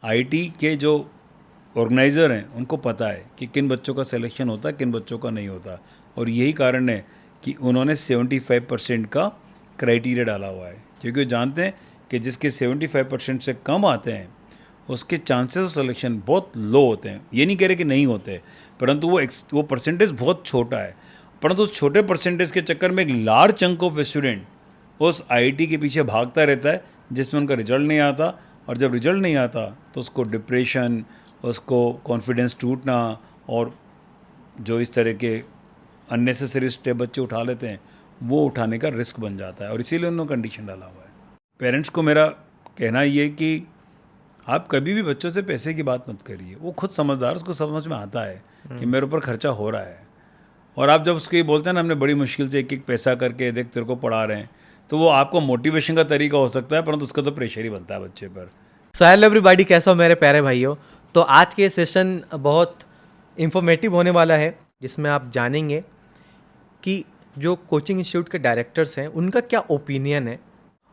IT के जो organiser हैं उनको पता है कि किन बच्चों का सिलेक्शन होता है, किन बच्चों का नहीं होता, और यही कारण है कि उन्होंने 75% का क्राइटेरिया डाला हुआ है, क्योंकि वो जानते हैं कि जिसके 75% से कम आते हैं उसके चांसेस ऑफ सिलेक्शन बहुत लो होते हैं। ये नहीं कह रहे कि नहीं होते, परंतु वो परसेंटेज बहुत छोटा है। परंतु उस छोटे परसेंटेज के चक्कर में एक लार्ज चंक ऑफ स्टूडेंट उस आईटी के पीछे भागता रहता है, जिसमें उनका रिजल्ट नहीं आता, और जब रिजल्ट नहीं आता तो उसको डिप्रेशन, उसको कॉन्फिडेंस टूटना, और जो इस तरह के अननेसेसरी स्टेप बच्चे उठा लेते हैं वो उठाने का रिस्क बन जाता है, और इसीलिए उन्होंने कंडीशन डाला हुआ है। पेरेंट्स को मेरा कहना ये कि आप कभी भी बच्चों से पैसे की बात मत करिए। वो खुद समझदार, उसको समझ में आता है कि मेरे ऊपर खर्चा हो रहा है, और आप जब उसको ये बोलते हैं ना हमने बड़ी मुश्किल से एक एक पैसा करके देख तेरे को पढ़ा रहे हैं, तो वो आपको मोटिवेशन का तरीका हो सकता है, परंतु उसका तो प्रेशर ही बनता है बच्चे पर। सो हेलो एवरीबॉडी, कैसा हो मेरे प्यारे भाइयों। तो आज के सेशन बहुत इंफॉर्मेटिव होने वाला है, जिसमें आप जानेंगे कि जो कोचिंग इंस्टीट्यूट के डायरेक्टर्स हैं उनका क्या ओपिनियन है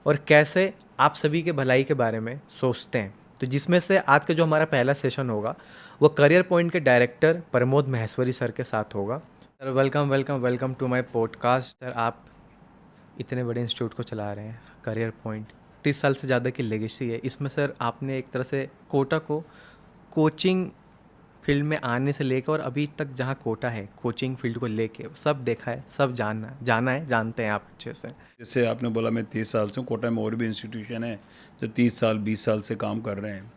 और कैसे आप सभी के भलाई के बारे में सोचते हैं। तो जिसमें से आज का जो हमारा पहला सेशन होगा वो करियर पॉइंट के डायरेक्टर प्रमोद महेश्वरी सर के साथ होगा। Sir welcome welcome welcome to my podcast. Sir आप इतने बड़े इंस्टीट्यूट को चला रहे हैं, करियर पॉइंट 30 साल से ज़्यादा की लेगेसी है इसमें। सर आपने एक तरह से कोटा को कोचिंग फील्ड में आने से लेकर और अभी तक जहाँ कोटा है कोचिंग फील्ड को लेके सब देखा है, सब जाना है, जानते हैं आप अच्छे से। जैसे आपने बोला मैं 30 साल से हूँ, कोटा में और भी इंस्टीट्यूशन है जो 30 साल 20 साल से काम कर रहे हैं।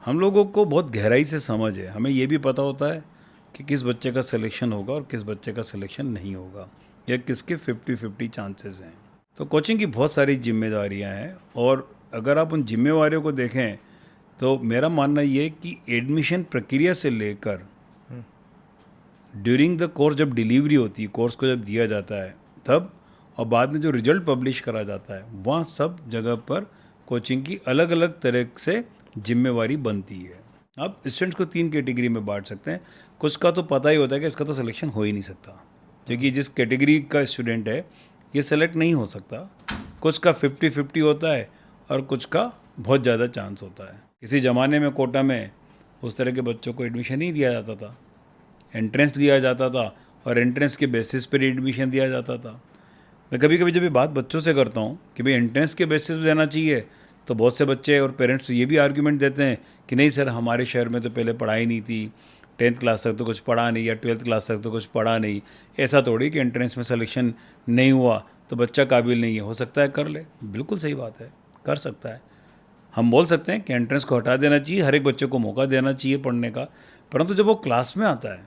हम लोगों को बहुत गहराई से समझ है, हमें ये भी पता होता है कि किस बच्चे का सिलेक्शन होगा और किस बच्चे का सिलेक्शन नहीं होगा, या किसके 50-50 चांसेस हैं। तो कोचिंग की बहुत सारी जिम्मेदारियां हैं, और अगर आप उन जिम्मेवारियों को देखें तो मेरा मानना ये है कि एडमिशन प्रक्रिया से लेकर ड्यूरिंग द कोर्स, जब डिलीवरी होती है, कोर्स को जब दिया जाता है तब, और बाद में जो रिजल्ट पब्लिश करा जाता है, वहाँ सब जगह पर कोचिंग की अलग अलग तरह से जिम्मेवारी बनती है। आप स्टूडेंट्स को 3 कैटेगरी में बांट सकते हैं। कुछ का तो पता ही होता है कि इसका तो सिलेक्शन हो ही नहीं सकता, क्योंकि जिस कैटेगरी का स्टूडेंट है ये सेलेक्ट नहीं हो सकता। कुछ का 50-50 होता है, और कुछ का बहुत ज़्यादा चांस होता है। किसी ज़माने में कोटा में उस तरह के बच्चों को एडमिशन नहीं दिया जाता था, एंट्रेंस दिया जाता था, और एंट्रेंस के बेसिस पर एडमिशन दिया जाता था। मैं कभी कभी जब ये बात बच्चों से करता हूँ कि भाई एंट्रेंस के बेसिस पर देना चाहिए, तो बहुत से बच्चे और पेरेंट्स ये भी आर्ग्यूमेंट देते हैं कि नहीं सर, हमारे शहर में तो पहले पढ़ाई नहीं थी, 10th क्लास तक तो कुछ पढ़ा नहीं, या 12th क्लास तक तो कुछ पढ़ा नहीं। ऐसा थोड़ी कि एंट्रेंस में सिलेक्शन नहीं हुआ तो बच्चा काबिल नहीं है, हो सकता है कर ले। बिल्कुल सही बात है, कर सकता है। हम बोल सकते हैं कि एंट्रेंस को हटा देना चाहिए, हर एक बच्चे को मौका देना चाहिए पढ़ने का, परंतु जब वो क्लास में आता है,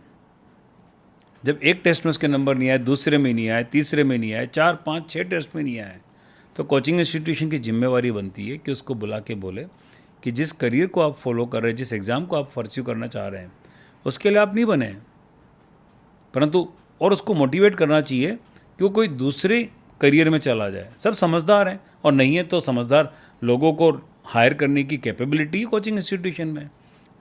जब एक टेस्ट में उसके नंबर नहीं आए, दूसरे में नहीं आए, तीसरे में नहीं आए, 4, 5, 6 टेस्ट में नहीं आए, तो कोचिंग इंस्टीट्यूशन की जिम्मेवारी बनती है कि उसको बुला के बोले कि जिस करियर को आप फॉलो कर रहे हैं, जिस एग्ज़ाम को आप परस्यू करना चाह रहे हैं, उसके लिए आप नहीं बने हैं, परंतु और उसको मोटिवेट करना चाहिए कि वो कोई दूसरे करियर में चला जाए। सब समझदार हैं, और नहीं है तो समझदार लोगों को हायर करने की कैपेबिलिटी है कोचिंग इंस्टीट्यूशन में।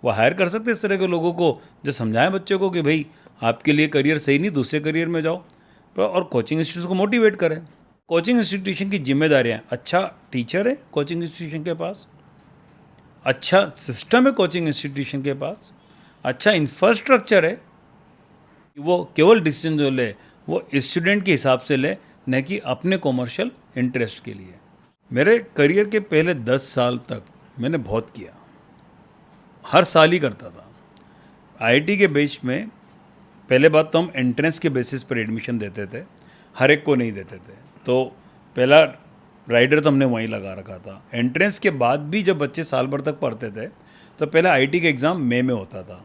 वो हायर कर सकते हैं इस तरह के लोगों को जो समझाएं बच्चों को कि भाई आपके लिए करियर सही नहीं, दूसरे करियर में जाओ, और कोचिंग इंस्टीट्यूशन को मोटिवेट करें। कोचिंग इंस्टीट्यूशन की जिम्मेदारियाँ, अच्छा टीचर है कोचिंग इंस्टीट्यूशन के पास, अच्छा सिस्टम है कोचिंग इंस्टीट्यूशन के पास, अच्छा इंफ्रास्ट्रक्चर है, वो केवल डिसीजन जो ले वो स्टूडेंट के हिसाब से ले, न कि अपने कॉमर्शियल इंटरेस्ट के लिए। मेरे करियर के पहले 10 साल तक मैंने बहुत किया, हर साल ही करता था। आईआईटी के बेच में पहले बात तो हम एंट्रेंस के बेसिस पर एडमिशन देते थे, हर एक को नहीं देते थे, तो पहला राइडर तो हमने वहीं लगा रखा था। एंट्रेंस के बाद भी जब बच्चे साल भर तक पढ़ते थे तो पहले आईआईटी का एग्ज़ाम मई में होता था,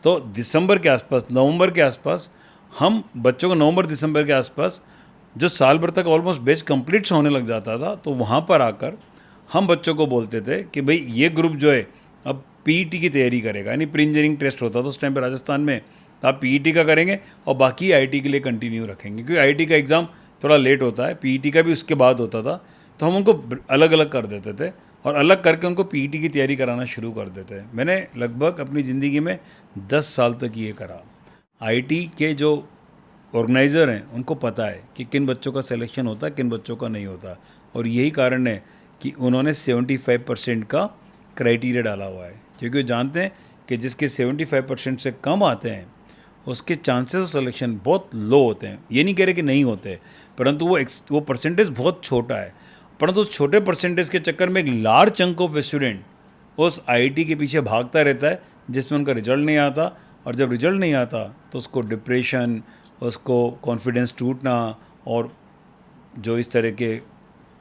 तो दिसंबर के आसपास, नवंबर के आसपास हम बच्चों को, नवंबर दिसंबर के आसपास जो साल भर तक ऑलमोस्ट बैच कंप्लीट होने लग जाता था, तो वहाँ पर आकर हम बच्चों को बोलते थे कि भाई ये ग्रुप जो है अब पीईटी की तैयारी करेगा, यानी प्री इंजीनियरिंग टेस्ट होता था उस टाइम पे राजस्थान में, तो आप पीईटी का करेंगे और बाकी आईआईटी के लिए कंटिन्यू रखेंगे, क्योंकि आईआईटी का एग्ज़ाम थोड़ा लेट होता है, पीईटी का भी उसके बाद होता था, तो हम उनको अलग अलग कर देते थे और अलग करके उनको पीईटी की तैयारी कराना शुरू कर देते हैं। मैंने लगभग अपनी ज़िंदगी में 10 साल तक ये करा। आईटी के जो ऑर्गेनाइज़र हैं उनको पता है कि किन बच्चों का सिलेक्शन होता है, किन बच्चों का नहीं होता, और यही कारण है कि उन्होंने 75% का क्राइटेरिया डाला हुआ है, क्योंकि वो जानते हैं कि जिसके 75% से कम आते हैं उसके चांसेस ऑफ सिलेक्शन बहुत लो होते हैं। ये नहीं कह रहे कि नहीं होते, परंतु वो परसेंटेज बहुत छोटा है। परंतु उस छोटे परसेंटेज के चक्कर में एक लार्ज चंक ऑफ स्टूडेंट उस आईआईटी के पीछे भागता रहता है जिसमें उनका रिजल्ट नहीं आता, और जब रिजल्ट नहीं आता तो उसको डिप्रेशन, उसको कॉन्फिडेंस टूटना, और जो इस तरह के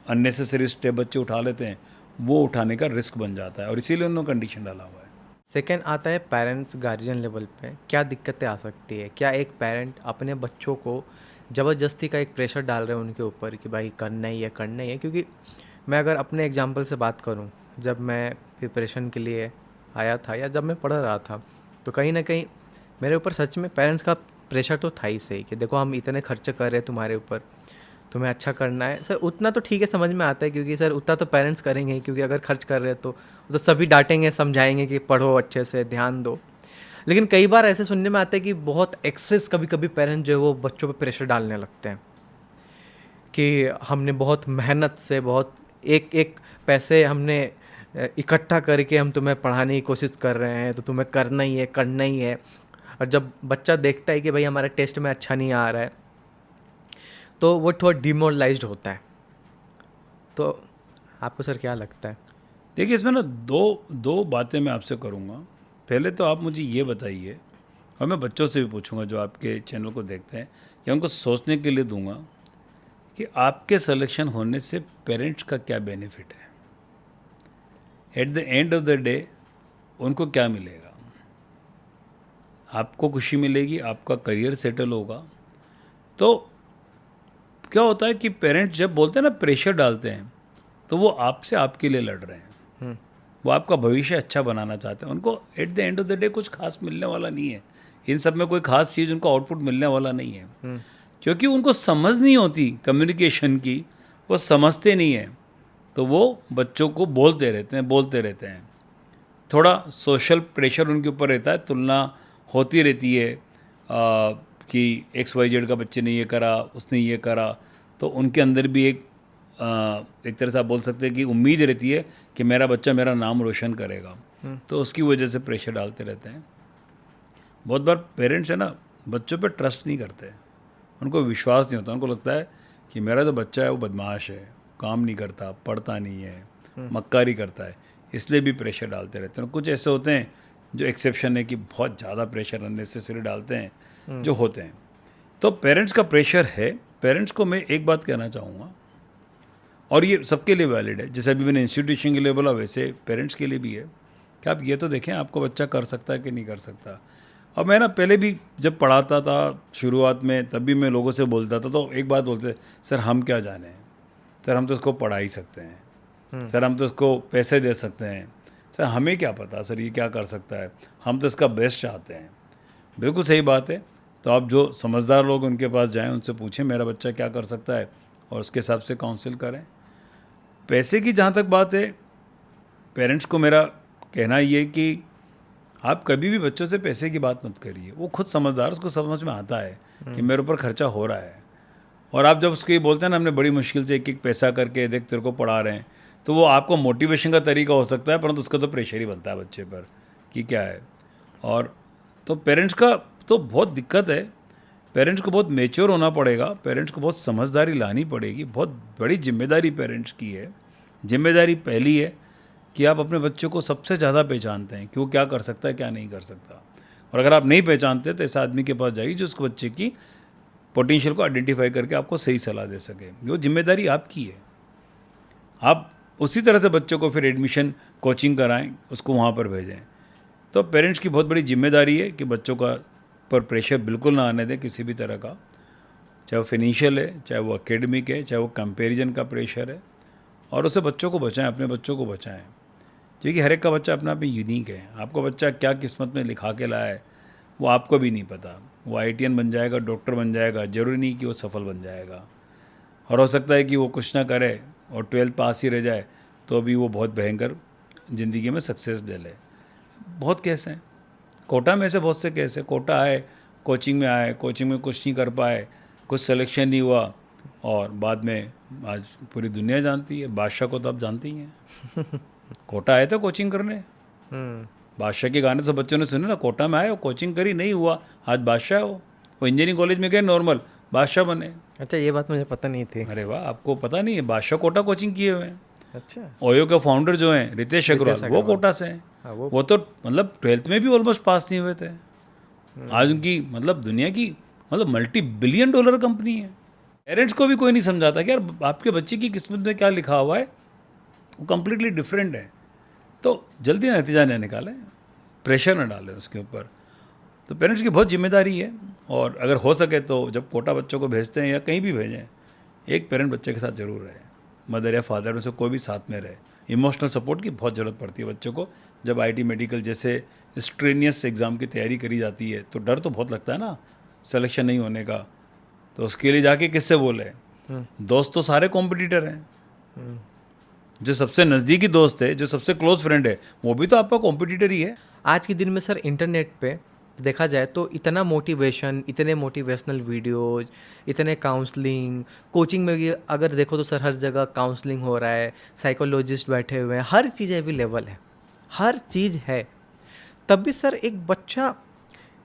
अननेसेसरी स्टेप बच्चे उठा लेते हैं वो उठाने का रिस्क बन जाता है, और इसीलिए उन्होंने कंडीशन डाला हुआ है। सेकेंड आता है पेरेंट्स गार्जियन लेवल पे क्या दिक्कतें आ सकती है। क्या एक पेरेंट अपने बच्चों को ज़बरदस्ती का एक प्रेशर डाल रहे हैं उनके ऊपर कि भाई करना ही है करना ही है। क्योंकि मैं अगर अपने एग्जांपल से बात करूं, जब मैं प्रिपरेशन के लिए आया था या जब मैं पढ़ रहा था, तो कहीं ना कहीं मेरे ऊपर सच में पेरेंट्स का प्रेशर तो था ही सही कि देखो हम इतने खर्चे कर रहे हैं तुम्हारे ऊपर, तुम्हें अच्छा करना है। सर उतना तो ठीक है, समझ में आता है, क्योंकि सर उतना तो पेरेंट्स करेंगे ही, क्योंकि अगर खर्च कर रहे हैं तो सभी डांटेंगे समझाएंगे कि पढ़ो अच्छे से ध्यान दो। लेकिन कई बार ऐसे सुनने में आता है कि बहुत एक्सेस कभी कभी पेरेंट्स जो है वो बच्चों पे प्रेशर डालने लगते हैं कि हमने बहुत मेहनत से बहुत एक एक पैसे हमने इकट्ठा करके हम तुम्हें पढ़ाने की कोशिश कर रहे हैं, तो तुम्हें करना ही है करना ही है। और जब बच्चा देखता है कि भाई हमारे टेस्ट में अच्छा नहीं आ रहा है तो वो थोड़ा डिमोरलाइज्ड होता है। तो आपको सर क्या लगता है? देखिए, इसमें ना दो बातें मैं आपसे करूँगा। पहले तो आप मुझे ये बताइए, और मैं बच्चों से भी पूछूंगा जो आपके चैनल को देखते हैं, या उनको सोचने के लिए दूंगा कि आपके सिलेक्शन होने से पेरेंट्स का क्या बेनिफिट है। At the end of the day उनको क्या मिलेगा? आपको खुशी मिलेगी, आपका करियर सेटल होगा। तो क्या होता है कि पेरेंट्स जब बोलते हैं ना, प्रेशर डालते हैं, तो वो आपसे आपके लिए लड़ रहे हैं, वो आपका भविष्य अच्छा बनाना चाहते हैं। उनको at the end of the day कुछ खास मिलने वाला नहीं है, इन सब में कोई खास चीज़ उनको आउटपुट मिलने वाला नहीं है, क्योंकि उनको समझ नहीं होती कम्युनिकेशन की, वो समझते नहीं हैं। तो वो बच्चों को बोलते रहते हैं। थोड़ा सोशल प्रेशर उनके ऊपर रहता है, तुलना होती रहती है कि XYZ का बच्चे ने ये करा, उसने ये करा, तो उनके अंदर भी एक तरह से आप बोल सकते हैं कि उम्मीद रहती है कि मेरा बच्चा मेरा नाम रोशन करेगा, तो उसकी वजह से प्रेशर डालते रहते हैं। बहुत बार पेरेंट्स है ना, बच्चों पे ट्रस्ट नहीं करते, उनको विश्वास नहीं होता। उनको लगता है कि मेरा जो बच्चा है वो बदमाश है, काम नहीं करता, पढ़ता नहीं है, मक्कारी करता है, इसलिए भी प्रेशर डालते रहते हैं। कुछ ऐसे होते हैं जो एक्सेप्शन है कि बहुत ज़्यादा प्रेशर अननेसेसरी डालते हैं, जो होते हैं। तो पेरेंट्स का प्रेशर है। पेरेंट्स को मैं एक बात कहना चाहूँगा, और ये सबके लिए वैलिड है, जैसे अभी मैंने इंस्टीट्यूशन के लिए बोला वैसे पेरेंट्स के लिए भी है, कि आप ये तो देखें आपको बच्चा कर सकता है कि नहीं कर सकता। और मैं ना पहले भी जब पढ़ाता था शुरुआत में, तब भी मैं लोगों से बोलता था, तो एक बात बोलते, सर हम क्या जाने, सर हम तो इसको पढ़ा ही सकते हैं, सर हम तो इसको पैसे दे सकते हैं, सर हमें क्या पता सर ये क्या कर सकता है, हम तो इसका बेस्ट चाहते हैं। बिल्कुल सही बात है। तो आप जो समझदार लोग उनके पास जाएं, उनसे पूछें मेरा बच्चा क्या कर सकता है, और उसके हिसाब से काउंसिल करें। पैसे की जहाँ तक बात है, पेरेंट्स को मेरा कहना ये कि आप कभी भी बच्चों से पैसे की बात मत करिए। वो खुद समझदार, उसको समझ में आता है कि मेरे ऊपर खर्चा हो रहा है। और आप जब उसको ये बोलते हैं ना, हमने बड़ी मुश्किल से एक एक पैसा करके देख तेरे को पढ़ा रहे हैं, तो वो आपको मोटिवेशन का तरीका हो सकता है, परंतु उसका तो प्रेशर ही बनता है बच्चे पर कि क्या है। और तो पेरेंट्स का तो बहुत दिक्कत है। पेरेंट्स को बहुत मेच्योर होना पड़ेगा, पेरेंट्स को बहुत समझदारी लानी पड़ेगी। बहुत बड़ी जिम्मेदारी पेरेंट्स की है। जिम्मेदारी पहली है कि आप अपने बच्चों को सबसे ज़्यादा पहचानते हैं कि वो क्या कर सकता है, क्या नहीं कर सकता। और अगर आप नहीं पहचानते तो ऐसे आदमी के पास जाइए जो उसके बच्चे की पोटेंशियल को आइडेंटिफाई करके आपको सही सलाह दे सके। वो जिम्मेदारी आपकी है। आप उसी तरह से बच्चों को फिर एडमिशन कोचिंग कराएं, उसको वहाँ पर भेजें। तो पेरेंट्स की बहुत बड़ी जिम्मेदारी है कि बच्चों का पर प्रेशर बिल्कुल ना आने दें किसी भी तरह का, चाहे वो फिनेंशियल है, चाहे वो एकेडमिक है, चाहे वो कंपैरिजन का प्रेशर है। और उससे बच्चों को बचाएं, अपने बच्चों को बचाएं, क्योंकि हर एक का बच्चा अपना आप में यूनिक है। आपका बच्चा क्या किस्मत में लिखा के लाया है वो आपको भी नहीं पता। वो IITian बन जाएगा, डॉक्टर बन जाएगा, ज़रूरी नहीं कि वो सफल बन जाएगा। और हो सकता है कि वो कुछ ना करे और 12th पास ही रह जाए, तो भी वो बहुत भयंकर ज़िंदगी में सक्सेस ले ले। बहुत केस हैं, कोटा में से बहुत से केस है। कोटा आए, कोचिंग में आए, कोचिंग में कुछ नहीं कर पाए, कुछ सिलेक्शन नहीं हुआ, और बाद में आज पूरी दुनिया जानती है। बादशाह को तो आप जानती ही हैं। कोटा आए थे कोचिंग करने, हम्म। बादशाह के गाने तो बच्चों ने सुने ना, कोटा में आए, वो कोचिंग करी, नहीं हुआ, आज बादशाह हो। वो इंजीनियरिंग कॉलेज में गए, नॉर्मल बादशाह बने। अच्छा, ये बात मुझे पता नहीं थी। अरे वाह, आपको पता नहीं है, बादशाह कोटा कोचिंग किए हुए हैं। अच्छा। ओयो के फाउंडर जो हैं रितेश अग्रवाल, वो कोटा से हैं। हाँ, वो तो मतलब 12th में भी ऑलमोस्ट पास नहीं हुए थे। आज उनकी मतलब दुनिया की मतलब $multi-billion कंपनी है। पेरेंट्स को भी कोई नहीं समझाता कि यार आपके बच्चे की किस्मत में क्या लिखा हुआ है, वो कम्प्लीटली डिफरेंट है। तो जल्दी नतीजा न निकालें, प्रेशर न डालें उसके ऊपर। तो पेरेंट्स की बहुत जिम्मेदारी है। और अगर हो सके तो जब कोटा बच्चों को भेजते हैं या कहीं भी भेजें, एक पेरेंट बच्चे के साथ ज़रूर रहे, मदर या फादर में से कोई भी साथ में रहे। इमोशनल सपोर्ट की बहुत ज़रूरत पड़ती है बच्चों को। जब आईटी मेडिकल जैसे स्ट्रेनियस एग्ज़ाम की तैयारी करी जाती है तो डर तो बहुत लगता है ना सिलेक्शन नहीं होने का। तो उसके लिए जाके किससे बोले? दोस्त तो सारे कॉम्पिटिटर हैं। जो सबसे नज़दीकी दोस्त है, जो सबसे क्लोज फ्रेंड है, वो भी तो आपका कॉम्पिटिटर ही है। आज के दिन में सर इंटरनेट पे देखा जाए तो इतना मोटिवेशन, इतने मोटिवेशनल वीडियोज, इतने काउंसलिंग, कोचिंग में भी अगर देखो तो सर हर जगह काउंसलिंग हो रहा है, साइकोलॉजिस्ट बैठे हुए हैं, हर चीज़ अवेलेबल है, हर चीज़ है। तब भी सर एक बच्चा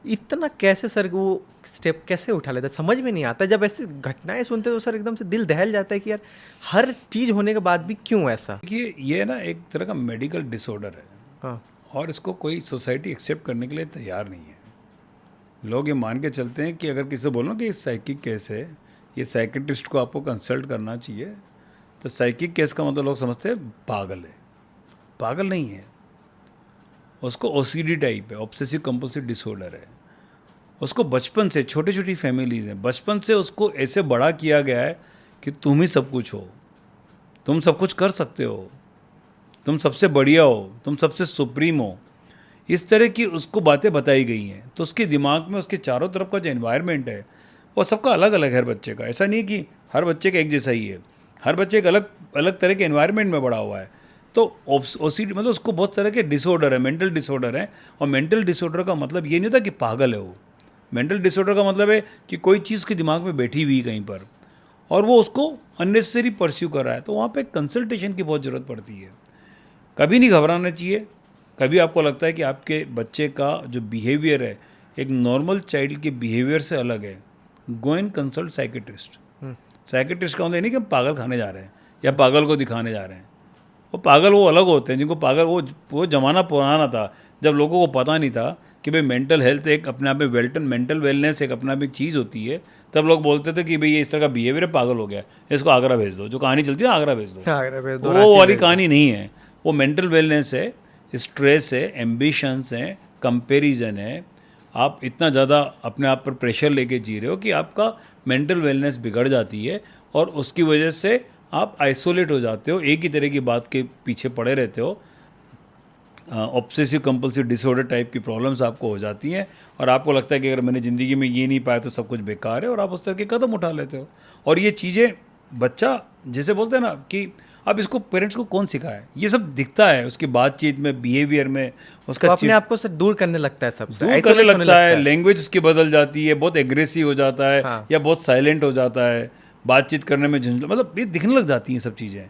इतना कैसे सर वो स्टेप कैसे उठा लेता है, समझ में नहीं आता। जब ऐसी घटनाएं सुनते तो सर एकदम से दिल दहल जाता है कि यार हर चीज़ होने के बाद भी क्यों ऐसा। देखिए, ये ना एक तरह का मेडिकल डिसऑर्डर है। हाँ। और इसको कोई सोसाइटी एक्सेप्ट करने के लिए तैयार नहीं है। लोग ये मान के चलते हैं कि अगर किसी से बोलो कि साइकिक केस है, ये साइकेट्रिस्ट को आपको कंसल्ट करना चाहिए, तो साइकिक केस का मतलब लोग समझते हैं पागल है। पागल नहीं है, उसको ओसीडी टाइप है, ऑब्सेसिव कंपल्सिव डिसऑर्डर है। उसको बचपन से, छोटी छोटी फैमिलीज हैं, बचपन से उसको ऐसे बड़ा किया गया है कि तुम ही सब कुछ हो, तुम सब कुछ कर सकते हो, तुम सबसे बढ़िया हो, तुम सबसे सुप्रीम हो। इस तरह की उसको बातें बताई गई हैं। तो उसके दिमाग में उसके चारों तरफ का जो एनवायरनमेंट है वो सबका अलग अलग है हर बच्चे का। ऐसा नहीं है कि हर बच्चे का एक जैसा ही है, हर बच्चे एक अलग अलग तरह के एनवायरनमेंट में बड़ा हुआ है। तो ओसीडी मतलब उसको बहुत तरह के डिसऑर्डर है, मेंटल डिसऑर्डर है। और मेंटल डिसऑर्डर का मतलब ये नहीं होता कि पागल है वो। मेंटल डिसऑर्डर का मतलब है कि कोई चीज़ के दिमाग में बैठी हुई कहीं पर और वो उसको अननेसेसरी परस्यू कर रहा है, तो वहाँ पे कंसल्टेशन की बहुत ज़रूरत पड़ती है। कभी नहीं घबराना चाहिए। कभी आपको लगता है कि आपके बच्चे का जो बिहेवियर है एक नॉर्मल चाइल्ड के बिहेवियर से अलग है, go and consult psychiatrist. Psychiatrist का मतलब नहीं कि हम पागल खाने जा रहे हैं या पागल को दिखाने जा रहे हैं। वो पागल वो अलग होते हैं जिनको पागल, वो ज़माना पुराना था जब लोगों को पता नहीं था कि भाई मेंटल हेल्थ एक अपने आप में मेंटल वेलनेस एक अपने आप एक चीज़ होती है। तब लोग बोलते थे कि भाई ये इस तरह का बिहेवियर है, पागल हो गया, इसको आगरा भेज दो। जो कहानी चलती है ना, आगरा भेज दो, वो वाली कहानी नहीं है। वो मेंटल वेलनेस है, स्ट्रेस है, एम्बिशंस है, कंपैरिजन है। आप इतना ज़्यादा अपने आप पर प्रेशर लेके जी रहे हो कि आपका मेंटल वेलनेस बिगड़ जाती है और उसकी वजह से आप आइसोलेट हो जाते हो, एक ही तरह की बात के पीछे पड़े रहते हो। ऑब्सेसिव कंपल्सिव डिसऑर्डर टाइप की प्रॉब्लम्स आपको हो जाती हैं और आपको लगता है कि अगर मैंने ज़िंदगी में ये नहीं पाया तो सब कुछ बेकार है, और आप उस तरह के कदम उठा लेते हो। और ये चीज़ें बच्चा जैसे बोलते हैं ना कि अब इसको पेरेंट्स को कौन सिखाए, ये सब दिखता है उसकी बातचीत में, बिहेवियर में, उसका तो अपने आप को सर दूर करने लगता है, सबसे दूर करने लगता है, लैंग्वेज उसकी बदल जाती है, बहुत एग्रेसिव हो जाता है। हाँ। या बहुत साइलेंट हो जाता है, बातचीत करने में झंझट, मतलब ये दिखने लग जाती हैं सब चीज़ें।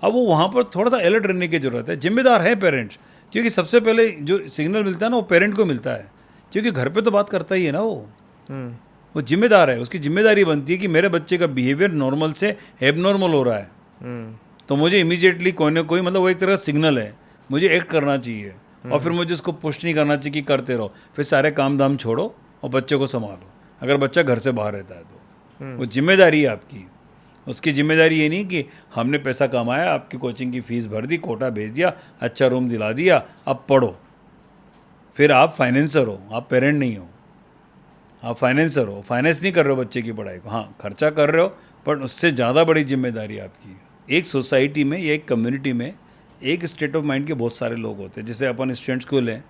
अब वो वहाँ पर थोड़ा सा अलर्ट रहने की ज़रूरत है। जिम्मेदार है पेरेंट्स, क्योंकि सबसे पहले जो सिग्नल मिलता है ना वो पेरेंट को मिलता है, क्योंकि घर पे तो बात करता ही है ना वो जिम्मेदार है। उसकी जिम्मेदारी बनती है कि मेरे बच्चे का बिहेवियर नॉर्मल से एबनॉर्मल हो रहा है, तो मुझे इमीडिएटली कोई ना कोई, मतलब वो एक तरह का सिग्नल है, मुझे एक्ट करना चाहिए। और फिर मुझे उसको पुश नहीं करना चाहिए कि करते रहो, फिर सारे काम धाम छोड़ो और बच्चे को संभालो, अगर बच्चा घर से बाहर रहता है तो। वो जिम्मेदारी है आपकी। उसकी जिम्मेदारी ये नहीं कि हमने पैसा कमाया, आपकी कोचिंग की फ़ीस भर दी, कोटा भेज दिया, अच्छा रूम दिला दिया, अब पढ़ो। फिर आप फाइनेंसर हो, आप पेरेंट नहीं हो। आप फाइनेंसर हो, फाइनेंस नहीं कर रहे हो बच्चे की पढ़ाई को, हाँ खर्चा कर रहे हो, पर उससे ज़्यादा बड़ी जिम्मेदारी आपकी। एक सोसाइटी में या एक कम्युनिटी में एक स्टेट ऑफ माइंड के बहुत सारे लोग होते हैं। जैसे अपन स्टूडेंट्स को लें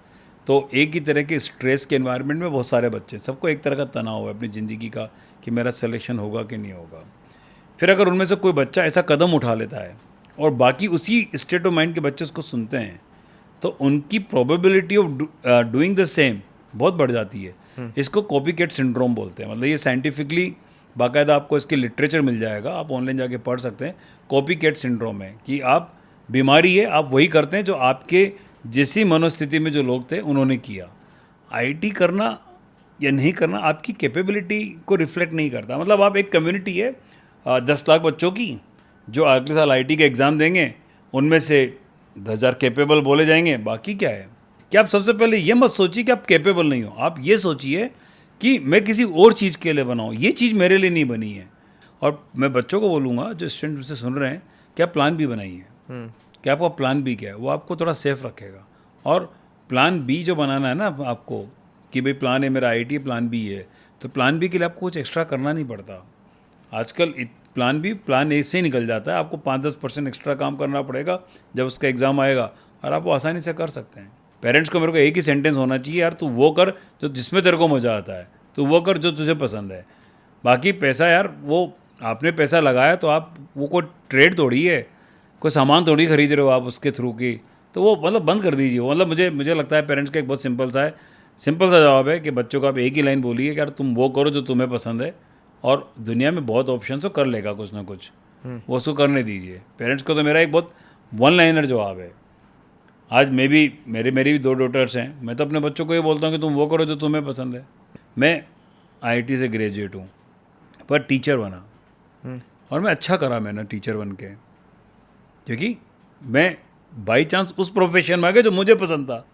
तो एक ही तरह के स्ट्रेस के एनवायरनमेंट में बहुत सारे बच्चे, सबको एक तरह का तनाव है अपनी ज़िंदगी का कि मेरा सिलेक्शन होगा कि नहीं होगा। फिर अगर उनमें से कोई बच्चा ऐसा कदम उठा लेता है और बाकी उसी स्टेट ऑफ माइंड के बच्चे उसको सुनते हैं, तो उनकी probability of doing the same बहुत बढ़ जाती है। इसको कॉपीकैट सिंड्रोम बोलते हैं। मतलब ये साइंटिफिकली बाकायदा आपको इसके लिटरेचर मिल जाएगा, आप ऑनलाइन जाके पढ़ सकते हैं। कॉपीकैट सिंड्रोम है कि आप बीमारी है, आप वही करते हैं जो आपके जैसी मनोस्थिति में जो लोग थे उन्होंने किया। आईटी करना या नहीं करना आपकी कैपेबिलिटी को रिफ्लेक्ट नहीं करता। मतलब आप एक कम्युनिटी है 10 लाख बच्चों की जो अगले साल आईटी के एग्ज़ाम देंगे, उनमें से 10,000 कैपेबल बोले जाएंगे, बाकी क्या है। कि आप सबसे पहले ये मत सोचिए कि आप कैपेबल नहीं हो, आप ये सोचिए कि मैं किसी और चीज़ के लिए बनाऊँ, ये चीज़ मेरे लिए नहीं बनी है। और मैं बच्चों को बोलूँगा जो स्टूडेंट मुझसे सुन रहे हैं कि आप प्लान बी बनाइए। कि आपका प्लान बी क्या है, वो आपको थोड़ा सेफ रखेगा। और प्लान बी जो बनाना है ना आपको, कि भाई प्लान ए मेरा आईटी प्लान बी है, तो प्लान बी के लिए आपको कुछ एक्स्ट्रा करना नहीं पड़ता। आजकल प्लान बी प्लान ए से ही निकल जाता है, आपको 5-10% एक्स्ट्रा काम करना पड़ेगा जब उसका एग्ज़ाम आएगा, और आप वो आसानी से कर सकते हैं। पेरेंट्स को मेरे को एक ही सेंटेंस होना चाहिए, यार तू वो कर जो जिसमें तेरे को मज़ा आता है, तू वो कर जो तुझे पसंद है। बाकी पैसा यार, वो आपने पैसा लगाया तो आप वो कोई ट्रेड थोड़ी है, कोई सामान थोड़ी खरीद रहे हो आप उसके थ्रू की, तो वो मतलब बंद कर दीजिए। मतलब मुझे लगता है पेरेंट्स का एक बहुत सिंपल सा जवाब है कि बच्चों को आप एक ही लाइन बोलिए कि यार तुम वो करो जो तुम्हें पसंद है, और दुनिया में बहुत ऑप्शन हो, कर लेगा कुछ ना कुछ, वो उसको करने दीजिए। पेरेंट्स को तो मेरा एक बहुत वन लाइनर जवाब है। आज मेरी भी 2 डॉटर्स हैं, मैं तो अपने बच्चों को ये बोलता हूँ कि तुम वो करो जो तुम्हें पसंद है। मैं आईटी से ग्रेजुएट हूँ, पर टीचर बना, और मैं अच्छा करा मैंने टीचर बन के, क्योंकि मैं बाई चांस उस प्रोफेशन में आ गया जो मुझे पसंद था,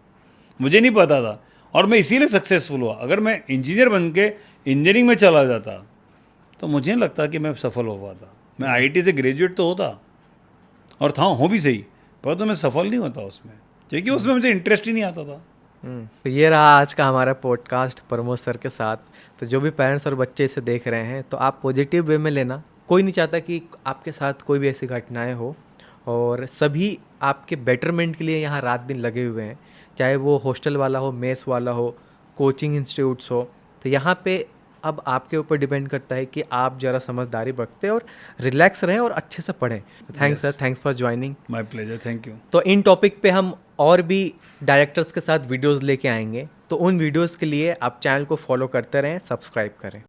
मुझे नहीं पता था, और मैं इसीलिए सक्सेसफुल हुआ। अगर मैं इंजीनियर बन के इंजीनियरिंग में चला जाता तो मुझे नहीं लगता कि मैं सफल हो पाता। मैं आईटी से ग्रेजुएट तो होता, और हूँ भी सही, पर तो मैं सफल नहीं होता उसमें, क्योंकि उसमें मुझे इंटरेस्ट ही नहीं आता था। तो ये रहा आज का हमारा पॉडकास्ट प्रमोद सर के साथ। तो जो भी पेरेंट्स और बच्चे इसे देख रहे हैं, तो आप पॉजिटिव वे में लेना। कोई नहीं चाहता कि आपके साथ कोई भी ऐसी घटनाएं हो, और सभी आपके बेटरमेंट के लिए यहाँ रात दिन लगे हुए हैं, चाहे वो हॉस्टल वाला हो, मेस वाला हो, कोचिंग इंस्टीट्यूट्स हो। तो यहाँ पे अब आपके ऊपर डिपेंड करता है कि आप ज़रा समझदारी बरतें और रिलैक्स रहें और अच्छे से पढ़ें। Thanks sir, thanks for joining. My pleasure, thank you. तो इन टॉपिक पे हम और भी डायरेक्टर्स के साथ वीडियोस लेके आएंगे, तो उन वीडियोस के लिए आप चैनल को फॉलो करते रहें, सब्सक्राइब करें।